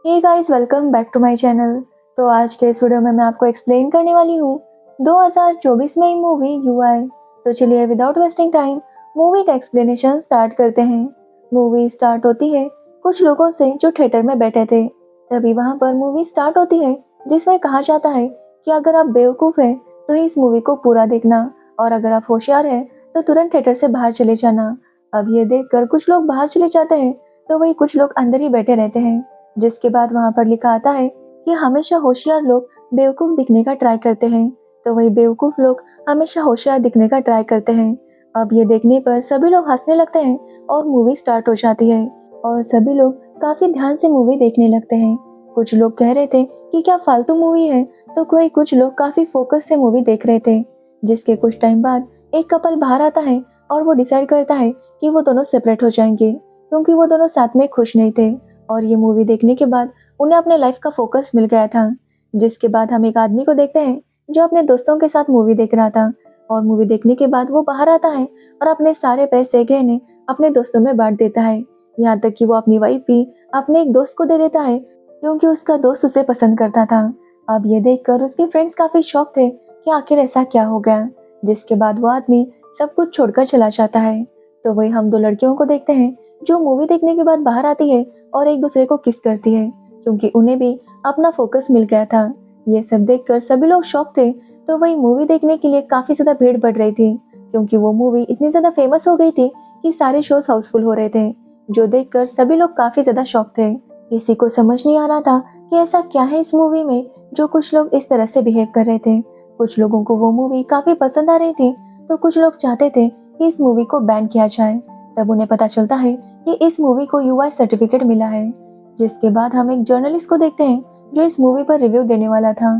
Hey guys, welcome back to my channel. तो आज के इस वीडियो में मैं आपको एक्सप्लेन करने वाली हूँ 2024 में मूवी यूआई। तो चलिए विदाउट वेस्टिंग टाइम मूवी का एक्सप्लेनेशन स्टार्ट करते हैं। मूवी स्टार्ट होती है कुछ लोगों से जो थिएटर में बैठे थे। तभी वहाँ पर मूवी स्टार्ट होती है जिसमें कहा जाता है कि अगर आप बेवकूफ़ हैं तो ही इस मूवी को पूरा देखना, और अगर आप होशियार हैं तो तुरंत थिएटर से बाहर चले जाना। अब ये देखकर कुछ लोग बाहर चले जाते हैं तो वही कुछ लोग अंदर ही बैठे रहते हैं। जिसके बाद वहाँ पर लिखा आता है कि हमेशा होशियार लोग बेवकूफ़ दिखने का ट्राई करते हैं, तो वही बेवकूफ़ लोग हमेशा होशियार दिखने का ट्राई करते हैं। अब ये देखने पर सभी लोग हंसने लगते हैं और मूवी स्टार्ट हो जाती है और सभी लोग काफ़ी ध्यान से मूवी देखने लगते हैं। कुछ लोग कह रहे थे कि क्या फालतू मूवी है, तो कोई कुछ लोग काफ़ी फोकस से मूवी देख रहे थे। जिसके कुछ टाइम बाद एक कपल बाहर आता है और वो डिसाइड करता है कि वो दोनों सेपरेट हो जाएंगे, क्योंकि वो दोनों साथ में खुश नहीं थे। और ये मूवी देखने के बाद उन्हें अपने लाइफ का फोकस मिल गया था। जिसके बाद हम एक आदमी को देखते हैं जो अपने दोस्तों के साथ मूवी देख रहा था, और मूवी देखने के बाद वो बाहर आता है और अपने सारे पैसे गहने अपने दोस्तों में बांट देता है। यहाँ तक कि वो अपनी वाइफ भी अपने एक दोस्त को दे देता है, क्योंकि उसका दोस्त उसे पसंद करता था। अब ये देखकर उसके फ्रेंड्स काफी शॉक थे कि आखिर ऐसा क्या हो गया। जिसके बाद वो आदमी सब कुछ छोड़कर चला जाता है। तो वही हम दो लड़कियों को देखते हैं जो मूवी देखने के बाद बाहर आती है और एक दूसरे को किस करती है, क्योंकि उन्हें भी अपना फोकस मिल गया था। ये सब देखकर सभी लोग शॉक थे। तो वही मूवी देखने के लिए काफी ज्यादा भीड़ बढ़ रही थी, क्योंकि वो मूवी इतनी ज्यादा फेमस हो गई थी कि सारे शोज हाउसफुल हो रहे थे, जो देखकर सभी लोग काफी ज्यादा शॉक थे। किसी को समझ नहीं आ रहा था कि ऐसा क्या है इस मूवी में जो कुछ लोग इस तरह से बिहेव कर रहे थे। कुछ लोगों को वो मूवी काफी पसंद आ रही थी, तो कुछ लोग चाहते थे कि इस मूवी को बैन किया जाए। तब उन्हें पता चलता है कि इस मूवी को यूआई सर्टिफिकेट मिला है। जिसके बाद हम एक जर्नलिस्ट को देखते हैं जो इस मूवी पर रिव्यू देने वाला था।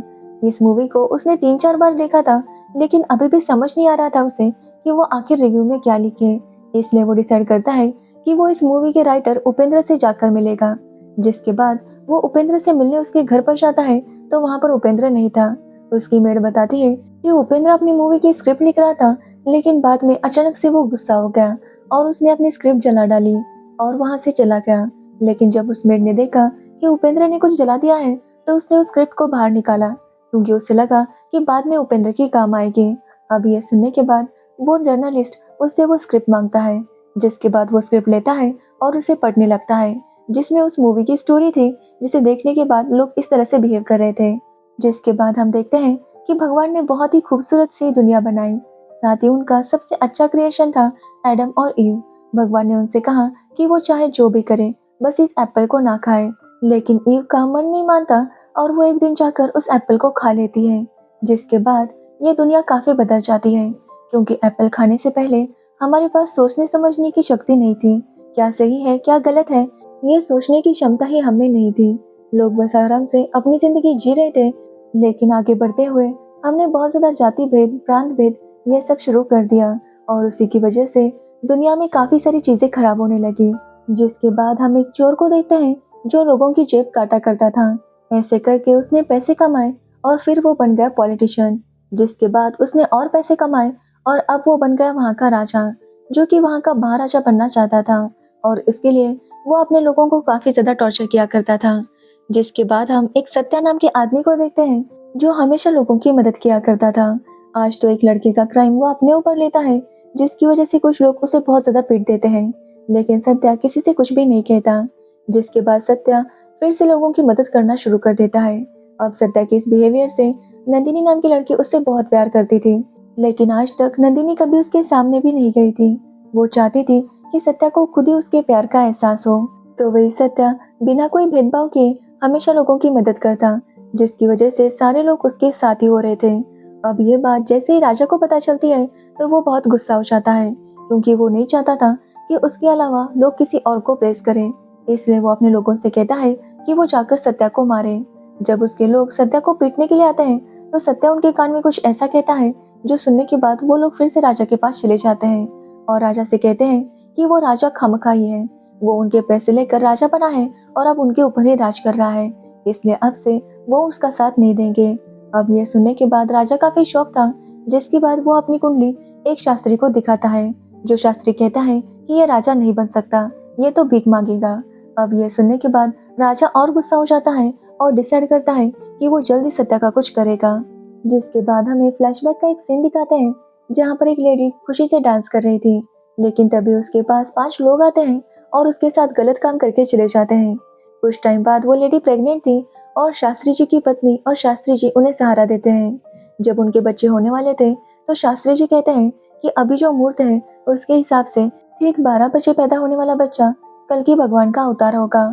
इस मूवी को उसने 3-4 बार देखा था, लेकिन अभी भी समझ नहीं आ रहा था उसे कि वो आखिर रिव्यू में क्या लिखे। इसलिए वो डिसाइड करता है कि वो इस मूवी के राइटर उपेंद्र से जाकर मिलेगा। जिसके बाद वो उपेंद्र से मिलने उसके घर पर जाता है, तो वहाँ पर उपेंद्र नहीं था। उसकी मेड बताती है कि उपेंद्र अपनी मूवी की स्क्रिप्ट लिख रहा था, लेकिन बाद में अचानक से वो गुस्सा हो गया और उसने अपनी स्क्रिप्ट जला डाली और वहां से चला गया। लेकिन जब उस मेड ने देखा कि उपेंद्र ने कुछ जला दिया है, तो उसने उस स्क्रिप्ट को बाहर निकाला, क्योंकि उसे लगा कि बाद में उपेंद्र की काम आएगी। अब ये सुनने के बाद वो जर्नलिस्ट उससे वो स्क्रिप्ट मांगता है। जिसके बाद वो स्क्रिप्ट लेता है और उसे पढ़ने लगता है, जिसमें उस मूवी की स्टोरी थी जिसे देखने के बाद लोग इस तरह से बिहेव कर रहे थे। जिसके बाद हम देखते हैं कि भगवान ने बहुत ही खूबसूरत सी दुनिया बनाई। साथ ही उनका सबसे अच्छा क्रिएशन था एडम और ईव। भगवान ने उनसे कहा कि वो चाहे जो भी करे, बस इस एप्पल को ना खाए। लेकिन ईव का मन नहीं मानता और वो एक दिन जाकर उस एप्पल को खा लेती है। जिसके बाद ये दुनिया काफी बदल जाती है, क्योंकि एप्पल खाने से पहले हमारे पास सोचने समझने की शक्ति नहीं थी। क्या सही है क्या गलत है, ये सोचने की क्षमता ही हमें नहीं थी। लोग बस आराम से अपनी जिंदगी जी रहे थे। लेकिन आगे बढ़ते हुए हमने बहुत ज्यादा जाति भेद, प्रांत भेद ये सब शुरू कर दिया, और उसी की वजह से दुनिया में काफी सारी चीजें खराब होने लगी। जिसके बाद हम एक चोर को देखते हैं जो लोगों की जेब काटा करता था। ऐसे करके उसने पैसे कमाए और फिर वो बन गया पॉलिटिशियन। जिसके बाद उसने और पैसे कमाए और अब वो बन गया वहाँ का राजा, जो कि वहाँ का महाराजा बनना चाहता था, और इसके लिए वो अपने लोगों को काफी ज्यादा टॉर्चर किया करता था। जिसके बाद हम एक सत्या नाम के आदमी को देखते हैं जो हमेशा लोगों की मदद किया करता था। आज तो एक लड़के का क्राइम वो अपने ऊपर लेता है, जिसकी वजह से कुछ लोग उसे बहुत ज्यादा पीट देते हैं, लेकिन सत्या किसी से कुछ भी नहीं कहता। जिसके बाद सत्या फिर से लोगों की मदद करना शुरू कर देता है। अब सत्या के इस बिहेवियर से नंदिनी नाम की लड़की उससे बहुत प्यार करती थी, लेकिन आज तक नंदिनी कभी उसके सामने भी नहीं गई थी। वो चाहती थी कि सत्या को खुद ही उसके प्यार का एहसास हो। तो वही सत्या बिना कोई भेदभाव किए हमेशा लोगों की मदद करता, जिसकी वजह से सारे लोग उसके साथी हो रहे थे। अब ये बात जैसे ही राजा को पता चलती है तो वो बहुत गुस्सा हो जाता है, क्योंकि वो नहीं चाहता था कि उसके अलावा लोग किसी और को प्रेस करें। इसलिए वो अपने लोगों से कहता है कि वो जाकर सत्या को मारे। जब उसके लोग सत्या को पीटने के लिए आते हैं, तो सत्या उनके कान में कुछ ऐसा कहता है जो सुनने के बाद वो लोग फिर से राजा के पास चले जाते हैं और राजा से कहते हैं कि वो राजा खामखा ही है, वो उनके पैसे लेकर राजा बना है और अब उनके ऊपर ही राज कर रहा है, इसलिए अब से वो उसका साथ नहीं देंगे। अब ये सुनने के बाद राजा काफी शौक था। जिसके बाद वो अपनी कुंडली एक शास्त्री को दिखाता है, जो शास्त्री कहता है कि ये राजा नहीं बन सकता, ये तो भीख मांगेगा। अब ये सुनने के बाद राजा और गुस्सा हो जाता है और डिसाइड करता है कि वो जल्दी सत्या का कुछ करेगा। जिसके बाद हमें फ्लैशबैक का एक सीन दिखाते हैं जहाँ पर एक लेडी खुशी से डांस कर रही थी, लेकिन तभी उसके पास 5 लोग आते हैं और उसके साथ गलत काम करके चले जाते हैं। कुछ टाइम बाद वो लेडी प्रेग्नेंट थी और शास्त्री जी की पत्नी और शास्त्री जी उन्हें सहारा देते हैं। जब उनके बच्चे होने वाले थे तो शास्त्री जी कहते हैं कि अभी जो मुहूर्त है उसके हिसाब से ठीक 12 बजे पैदा होने वाला बच्चा कल की भगवान का अवतार होगा।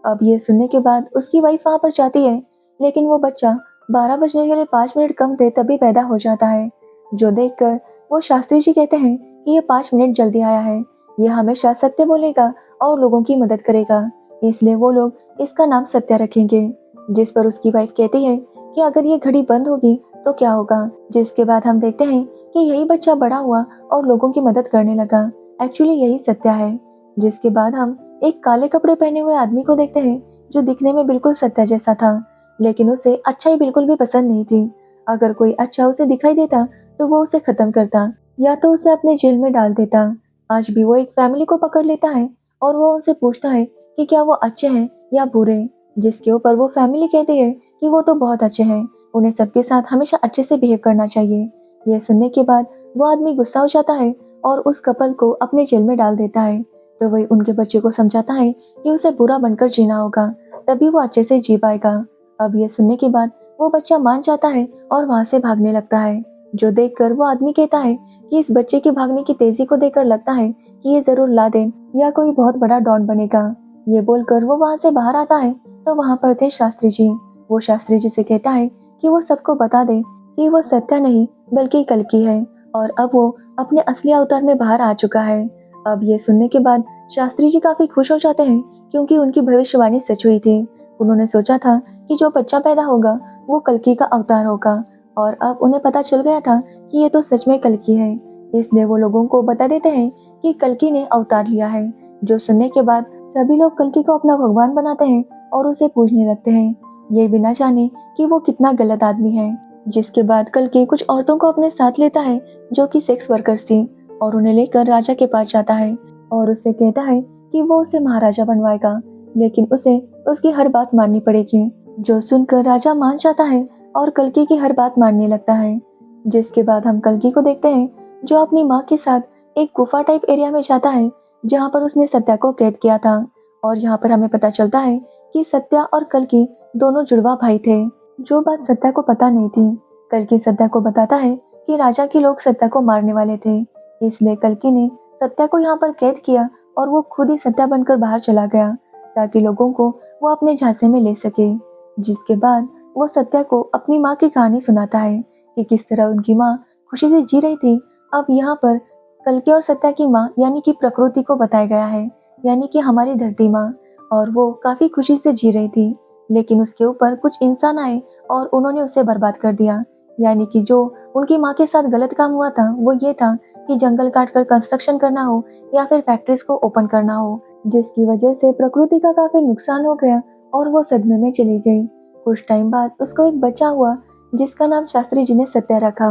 अब ये सुनने के बाद उसकी वाइफ वहाँ पर जाती है, लेकिन वो बच्चा 12 बजने के लिए 5 मिनट कम थे तभी पैदा हो जाता है, जो देखकर वो शास्त्री जी कहते हैं कि ये 5 मिनट जल्दी आया है, ये हमेशा सत्य बोलेगा और लोगों की मदद करेगा, इसलिए वो लोग इसका नाम सत्या रखेंगे। जिस पर उसकी वाइफ कहती है कि अगर ये घड़ी बंद होगी तो क्या होगा। जिसके बाद हम देखते हैं कि यही बच्चा बड़ा हुआ और लोगों की मदद करने लगा। एक्चुअली यही सत्या है। जिसके बाद हम एक काले कपड़े पहने हुए आदमी को देखते हैं जो दिखने में बिल्कुल सत्या जैसा था, लेकिन उसे अच्छाई बिल्कुल भी पसंद नहीं थी। अगर कोई अच्छा उसे दिखाई देता तो वो उसे खत्म करता या तो उसे अपने जेल में डाल देता। आज भी वो एक फैमिली को पकड़ लेता है और वो उनसे पूछता है कि क्या वो अच्छे हैं या बुरे, जिसके ऊपर वो फैमिली कहती है कि वो तो बहुत अच्छे हैं, उन्हें सबके साथ हमेशा अच्छे से बिहेव करना चाहिए। ये सुनने के बाद वो आदमी गुस्सा हो जाता है और उस कपल को अपने जेल में डाल देता है। तो वही उनके बच्चे को समझाता है कि उसे बुरा बनकर जीना होगा, तभी वो अच्छे से जी पाएगा। अब ये सुनने के बाद वो बच्चा मान जाता है और वहाँ से भागने लगता है, जो देखकर वो आदमी कहता है कि इस बच्चे के भागने की तेजी को देखकर लगता है कि ये जरूर लादेन या कोई बहुत बड़ा डॉन बनेगा। ये बोलकर वो वहाँ से बाहर आता है तो वहाँ पर थे शास्त्री जी। वो शास्त्री जी से कहता है कि वो सबको बता दे कि वो सत्या नहीं बल्कि कल्कि है और अब वो अपने असली अवतार में बाहर आ चुका है। अब ये सुनने के बाद शास्त्री जी काफी खुश हो जाते हैं क्योंकि उनकी भविष्यवाणी सच हुई थी। उन्होंने सोचा था कि जो बच्चा पैदा होगा वो कल्कि का अवतार होगा और अब उन्हें पता चल गया था कि ये तो सच में कल्कि है। इसलिए वो लोगों को बता देते हैं कि कल्कि ने अवतार लिया है। जो सुनने के बाद सभी लोग कल्कि को अपना भगवान बनाते हैं और उसे पूजने लगते हैं, ये बिना जाने कि वो कितना गलत आदमी है। जिसके बाद कल्कि कुछ औरतों को अपने साथ लेता है जो कि सेक्स वर्कर्स थी और उन्हें लेकर राजा के पास जाता है और उससे कहता है कि वो उसे महाराजा बनवाएगा, लेकिन उसे उसकी हर बात माननी पड़ेगी। जो सुनकर राजा मान जाता है और कल्कि की हर बात मानने लगता है। जिसके बाद हम कल्कि को देखते हैं जो अपनी माँ के साथ एक गुफा टाइप एरिया में जाता है जहाँ पर उसने सत्या को कैद किया था और यहाँ पर हमें पता चलता है कि सत्या और कल्कि दोनों जुड़वा भाई थे, जो बात सत्या को पता नहीं थी। कल्कि सत्या को बताता है कि राजा के लोग सत्या को मारने वाले थे, इसलिए कल्कि ने सत्या को यहाँ पर कैद किया और वो खुद ही सत्या बनकर बाहर चला गया ताकि लोगों को वो अपने झांसे में ले सके। जिसके बाद वो सत्या को अपनी माँ की कहानी सुनाता है कि किस तरह उनकी माँ खुशी से जी रही थी। अब यहाँ पर कल्कि और सत्या की माँ यानी कि प्रकृति को बताया गया है, यानी कि हमारी धरती माँ, और वो काफी खुशी से जी रही थी, लेकिन उसके ऊपर कुछ इंसान आए और उन्होंने उसे बर्बाद कर दिया। यानी कि जो उनकी माँ के साथ गलत काम हुआ था वो ये था कि जंगल काट कर कंस्ट्रक्शन करना हो या फिर फैक्ट्रीज को ओपन करना हो, जिसकी वजह से प्रकृति का काफी नुकसान हो गया और वो सदमे में चली गई। कुछ टाइम बाद उसको एक बच्चा हुआ जिसका नाम शास्त्री जी ने सत्या रखा।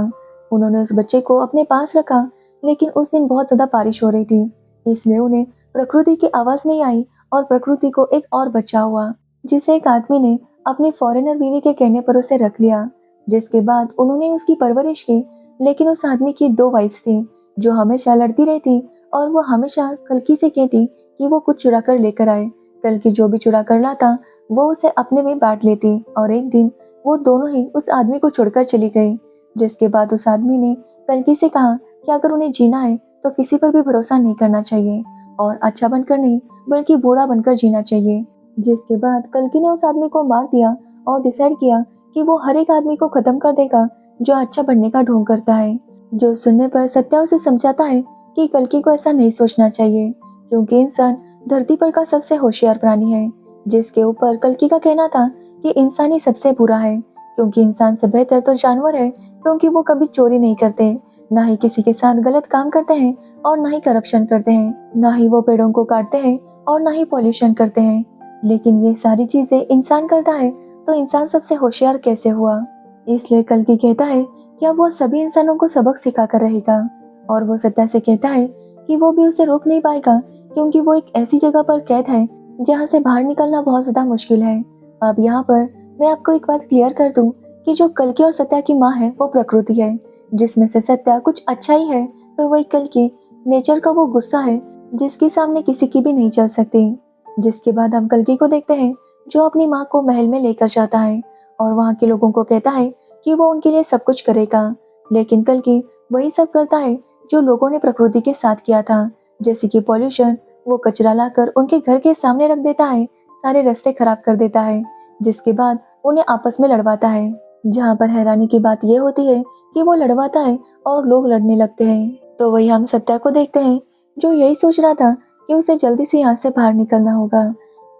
उन्होंने उस बच्चे को अपने पास रखा, लेकिन उस दिन बहुत ज्यादा बारिश हो रही थी, इसलिए उन्हें प्रकृति की आवाज नहीं आई और प्रकृति को एक और बच्चा हुआ जिसे एक आदमी ने अपनी फॉरेनर बीवी के कहने पर उसे रख लिया। जिसके बाद उन्होंने उसकी परवरिश की, लेकिन उस आदमी की 2 वाइफ्स थी जो हमेशा लड़ती रहती और वो हमेशा कल्कि से कहती कि वो कुछ चुरा कर लेकर आए। कल्कि जो भी चुरा कर लाता वो उसे अपने में बांट लेती और एक दिन वो दोनों ही उस आदमी को छोड़कर चली गई। जिसके बाद उस आदमी ने कल्कि से कहा कि अगर उन्हें जीना है तो किसी पर भी भरोसा नहीं करना चाहिए और अच्छा बनकर नहीं बल्कि बुरा बनकर जीना चाहिए। जिसके बाद कल्कि ने उस आदमी को मार दिया और डिसाइड किया कि वो हर एक आदमी को खत्म कर देगा जो अच्छा बनने का ढोंग करता है। जो सुनने पर सत्या उसे समझाता है कि कल्कि को ऐसा नहीं सोचना चाहिए क्योंकि इंसान धरती पर का सबसे होशियार प्राणी है। जिसके ऊपर कल्कि का कहना था कि इंसान ही सबसे बुरा है क्योंकि इंसान से बेहतर तो जानवर है, क्योंकि वो कभी चोरी नहीं करते, ना ही किसी के साथ गलत काम करते हैं और ना ही करप्शन करते हैं, ना ही वो पेड़ों को काटते हैं और ना ही पॉल्यूशन करते हैं। लेकिन ये सारी चीजें इंसान करता है तो इंसान सबसे होशियार कैसे हुआ। इसलिए कल्कि कहता है कि अब वो सभी इंसानों को सबक सिखा कर रहेगा और वो सत्या से कहता है कि वो भी उसे रोक नहीं पाएगा क्योंकि वो एक ऐसी जगह पर कैद है जहाँ से बाहर निकलना बहुत ज़्यादा मुश्किल है। अब यहाँ पर मैं आपको एक बात क्लियर कर दूँ कि जो कल्कि और सत्या की माँ है वो प्रकृति है, जिसमें से सत्या कुछ अच्छा ही है, तो वही कल्कि नेचर का वो गुस्सा है जिसके सामने किसी की भी नहीं चल सकती। जिसके बाद हम कल्कि को देखते हैं जो अपनी माँ को महल में लेकर जाता है और वहाँ के लोगों को कहता है कि वो उनके लिए सब कुछ करेगा, लेकिन कल्कि वही सब करता है जो लोगों ने प्रकृति के साथ किया था, जैसे कि पॉल्यूशन। वो कचरा लाकर उनके घर के सामने रख देता है, सारे रास्ते खराब कर देता है, जिसके बाद उन्हें आपस में लड़वाता है। जहाँ पर हैरानी की बात यह होती है कि वो लड़वाता है और लोग लड़ने लगते हैं। तो वही हम सत्या को देखते हैं जो यही सोच रहा था कि उसे जल्दी से यहाँ से बाहर निकलना होगा,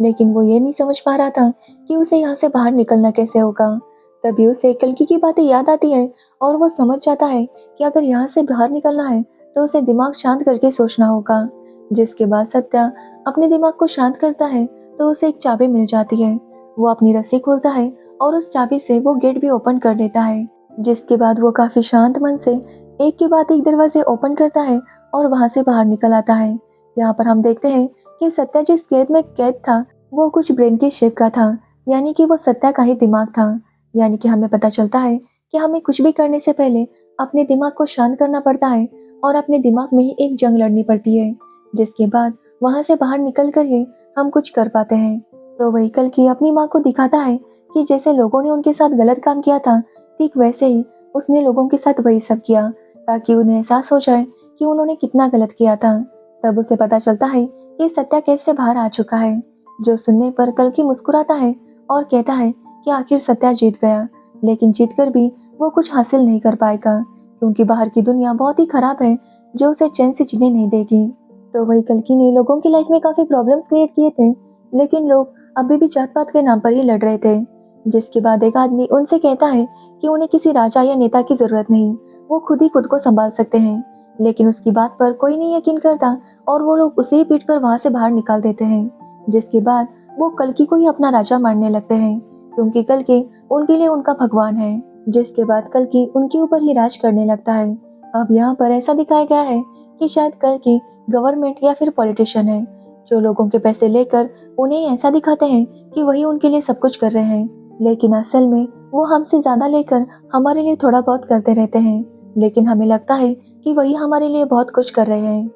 लेकिन वो ये नहीं समझ पा रहा था कि उसे यहाँ से बाहर निकलना कैसे होगा। तभी उसे कल्कि की बातें याद आती है और वो समझ जाता है कि अगर यहाँ से बाहर निकलना है तो उसे दिमाग शांत करके सोचना होगा। जिसके बाद सत्या अपने दिमाग को शांत करता है तो उसे एक चाबी मिल जाती है। वो अपनी रस्सी खोलता है और उस चाबी से वो गेट भी ओपन कर देता है। जिसके बाद वो काफी शांत मन से एक के बाद एक दरवाजे ओपन करता है और वहां से बाहर निकल आता है। यहाँ पर हम देखते हैं कि सत्या जिस कैद में कैद था वो कुछ ब्रेन की शेप का था, यानी कि वो सत्या का ही दिमाग था। यानी कि हमें पता चलता है कि हमें कुछ भी करने से पहले अपने दिमाग को शांत करना पड़ता है और अपने दिमाग में ही एक जंग लड़नी पड़ती है, जिसके बाद वहां से बाहर निकल कर ही हम कुछ कर पाते हैं। तो वही कल्कि अपनी माँ को दिखाता है कि जैसे लोगों ने उनके साथ गलत काम किया था, ठीक वैसे ही उसने लोगों के साथ वही सब किया, ताकि उन्हें एहसास हो जाए कि उन्होंने कितना गलत किया था। तब उसे पता चलता है कि सत्या कैसे बाहर आ चुका है। जो सुनने पर कल्कि मुस्कुराता है और कहता है कि आखिर सत्या जीत गया, लेकिन जीतकर भी वो कुछ हासिल नहीं कर पाएगा, क्योंकि बाहर की दुनिया बहुत ही खराब है जो उसे चैन से जीने नहीं देगी। तो वही कल्कि ने लोगों की लाइफ में काफी प्रॉब्लम्स क्रिएट किए थे, लेकिन लोग अभी भी जात पात के नाम पर ही लड़ रहे थे। जिसके बाद एक आदमी उनसे कहता है कि उन्हें किसी राजा या नेता की जरूरत नहीं, वो खुद ही खुद को संभाल सकते हैं। लेकिन उसकी बात पर कोई नहीं यकीन करता और वो लोग उसे ही पीटकर वहां से बाहर निकाल देते हैं। जिसके बाद वो कल्कि को ही अपना राजा मानने लगते हैं, क्योंकि कल्कि उनके लिए उनका भगवान है। जिसके बाद कल्कि उनके ऊपर ही राज करने लगता है। अब यहाँ पर ऐसा दिखाया गया है कि शायद कल्कि गवर्नमेंट या फिर पॉलिटिशियन है, जो लोगों के पैसे लेकर उन्हें ऐसा दिखाते हैं कि वही उनके लिए सब कुछ कर रहे हैं, लेकिन असल में वो हमसे ज्यादा लेकर हमारे लिए थोड़ा बहुत करते रहते हैं, लेकिन हमें लगता है कि वही हमारे लिए बहुत कुछ कर रहे हैं।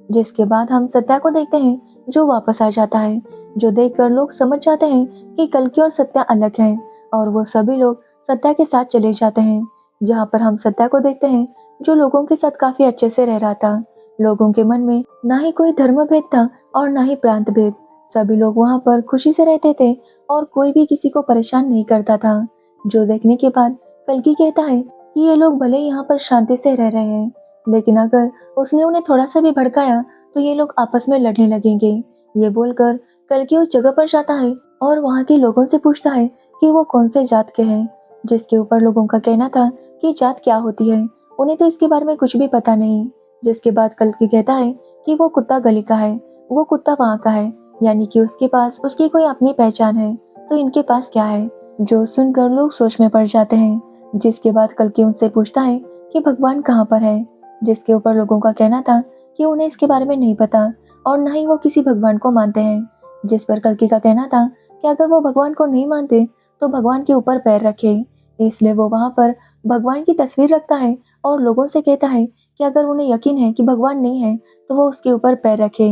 जिसके बाद हम सत्या को देखते हैं जो वापस आ जाता है, जो देखकर लोग समझ जाते हैं कि कल्कि और सत्या अलग हैं, और वो सभी लोग सत्या के साथ चले जाते हैं। जहाँ पर हम सत्या को देखते हैं जो लोगों के साथ काफी अच्छे से रह रहा था। लोगों के मन में ना ही कोई धर्म भेद था और ना ही प्रांत भेद, सभी लोग वहाँ पर खुशी से रहते थे और कोई भी किसी को परेशान नहीं करता था। जो देखने के बाद कल्कि कहता है कि ये लोग भले यहाँ पर शांति से रह रहे हैं, लेकिन अगर उसने उन्हें थोड़ा सा भी भड़काया तो ये लोग आपस में लड़ने लगेंगे। ये बोलकर कल्कि उस जगह पर जाता है और वहाँ के लोगों से पूछता है कि वो कौन से जात के हैं, जिसके ऊपर लोगों का कहना था कि जात क्या होती है, उन्हें तो इसके बारे में कुछ भी पता नहीं। जिसके बाद कल्कि कहता है कि वो कुत्ता गली का है, वो कुत्ता वहाँ का है, यानी कि उसके पास उसकी कोई अपनी पहचान है, तो इनके पास क्या है। जो सुनकर लोग सोच में पड़ जाते हैं। जिसके बाद कल्कि उनसे पूछता है कि भगवान कहाँ पर है, जिसके ऊपर लोगों का कहना था कि उन्हें इसके बारे में नहीं पता और न ही वो किसी भगवान को मानते हैं। जिस पर कल्कि का कहना था कि अगर वो भगवान को नहीं मानते तो भगवान के ऊपर पैर रखे, इसलिए वो वहाँ पर भगवान की तस्वीर रखता है और लोगों से कहता है कि अगर उन्हें यकीन है कि भगवान नहीं है तो वो उसके ऊपर पैर रखे।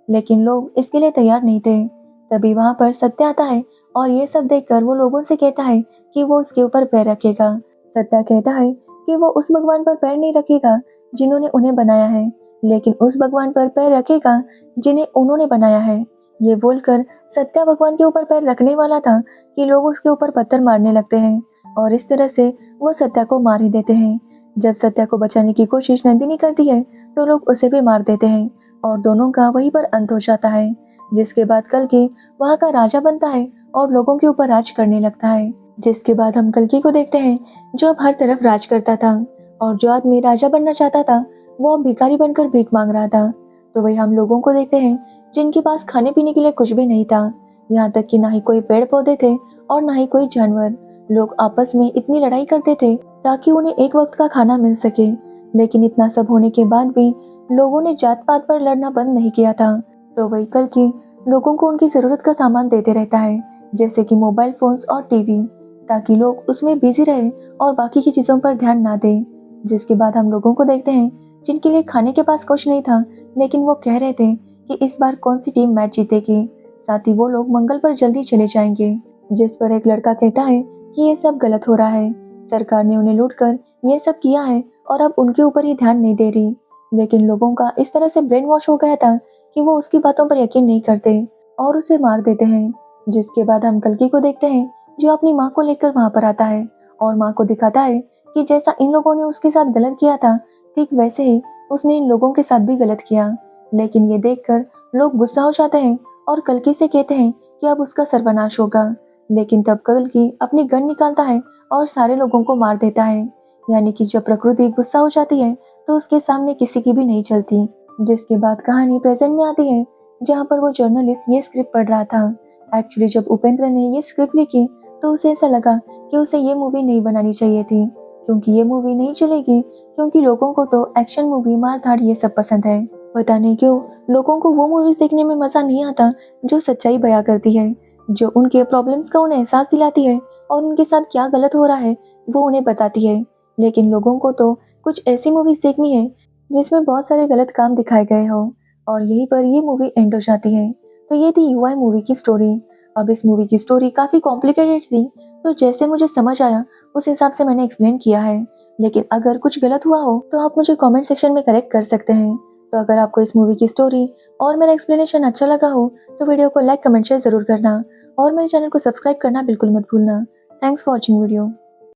लेकिन लोग इसके लिए तैयार नहीं थे। तभी वहाँ पर सत्या आता है और ये सब देखकर वो लोगों से कहता है कि वो उसके ऊपर पैर रखेगा। सत्या कहता है कि वो उस भगवान पर पैर नहीं रखेगा जिन्होंने उन्हें बनाया है, लेकिन उस भगवान पर पैर रखेगा जिन्हें उन्होंने बनाया है। ये बोलकर सत्या भगवान के ऊपर पैर रखने वाला था कि लोग उसके ऊपर पत्थर मारने लगते हैं और इस तरह से वो सत्या को मार ही देते हैं। जब सत्या को बचाने की कोशिश नंदिनी करती है तो लोग उसे भी मार देते हैं और दोनों का वहीं पर अंत हो जाता है। जिसके बाद कल्कि वहाँ का राजा बनता है और लोगों के ऊपर राज करने लगता है। जिसके बाद हम कल्कि को देखते हैं जो अब हर तरफ राज करता था, और जो आदमी राजा बनना चाहता था वो अब भिखारी बनकर भीख मांग रहा था। तो वही हम लोगों को देखते हैं जिनके पास खाने पीने के लिए कुछ भी नहीं था, यहाँ तक कि ना ही कोई पेड़ पौधे थे और ना ही कोई जानवर। लोग आपस में इतनी लड़ाई करते थे ताकि उन्हें एक वक्त का खाना मिल सके, लेकिन इतना सब होने के बाद भी लोगों ने जात पात पर लड़ना बंद नहीं किया था। तो वही कल्कि लोगों को उनकी ज़रूरत का सामान देते रहता है, जैसे कि मोबाइल फ़ोन्स और टीवी, ताकि लोग उसमें बिजी रहे और बाकी की चीज़ों पर ध्यान ना दें। जिसके बाद हम लोगों को देखते हैं जिनके लिए खाने के पास कुछ नहीं था, लेकिन वो कह रहे थे कि इस बार कौन सी टीम मैच जीतेगी। साथ ही वो लोग मंगल पर जल्दी चले जाएंगे। जिस पर एक लड़का कहता है कि ये सब गलत हो रहा है, सरकार ने उन्हें लूट कर ये सब किया है और अब उनके ऊपर ही ध्यान नहीं दे रही। लेकिन लोगों का इस तरह से ब्रेन वॉश हो गया था कि वो उसकी बातों पर यकीन नहीं करते और उसे मार देते हैं। जिसके बाद हम कल्कि को देखते हैं जो अपनी माँ को लेकर वहां पर आता है और माँ को दिखाता है कि जैसा इन लोगों ने उसके साथ गलत किया था, ठीक वैसे ही उसने इन लोगों के साथ भी गलत किया। लेकिन ये देखकर लोग गुस्सा हो जाते हैं और कल्कि से कहते हैं कि अब उसका सर्वनाश होगा। लेकिन तब कल्कि अपनी गन निकालता है और सारे लोगों को मार देता है। यानी कि जब प्रकृति गुस्सा हो जाती है तो उसके सामने किसी की भी नहीं चलती। जिसके बाद कहानी प्रेजेंट में आती है, जहाँ पर वो जर्नलिस्ट ये स्क्रिप्ट पढ़ रहा था। एक्चुअली जब उपेंद्र ने ये स्क्रिप्ट लिखी तो उसे ऐसा लगा कि उसे ये मूवी नहीं बनानी चाहिए थी, क्योंकि ये मूवी नहीं चलेगी, क्योंकि लोगों को तो एक्शन मूवी, मार धाड़ ये सब पसंद है। पता नहीं क्यों लोगों को वो मूवीज देखने में मजा नहीं आता जो सच्चाई बयां करती है, जो उनके प्रॉब्लम्स का उन्हें एहसास दिलाती है और उनके साथ क्या गलत हो रहा है वो उन्हें बताती है। लेकिन लोगों को तो कुछ ऐसी मूवीज देखनी है जिसमें बहुत सारे गलत काम दिखाए गए हो, और यहीं पर ये मूवी एंड हो जाती है। तो ये थी यूआई मूवी की स्टोरी। अब इस मूवी की स्टोरी काफ़ी कॉम्प्लिकेटेड थी, तो जैसे मुझे समझ आया उस हिसाब से मैंने एक्सप्लेन किया है। लेकिन अगर कुछ गलत हुआ हो तो आप मुझे कमेंट सेक्शन में करेक्ट कर सकते हैं। तो अगर आपको इस मूवी की स्टोरी और मेरा एक्सप्लेनेशन अच्छा लगा हो तो वीडियो को लाइक, कमेंट, शेयर ज़रूर करना और मेरे चैनल को सब्सक्राइब करना बिल्कुल मत भूलना। Thanks for watching video.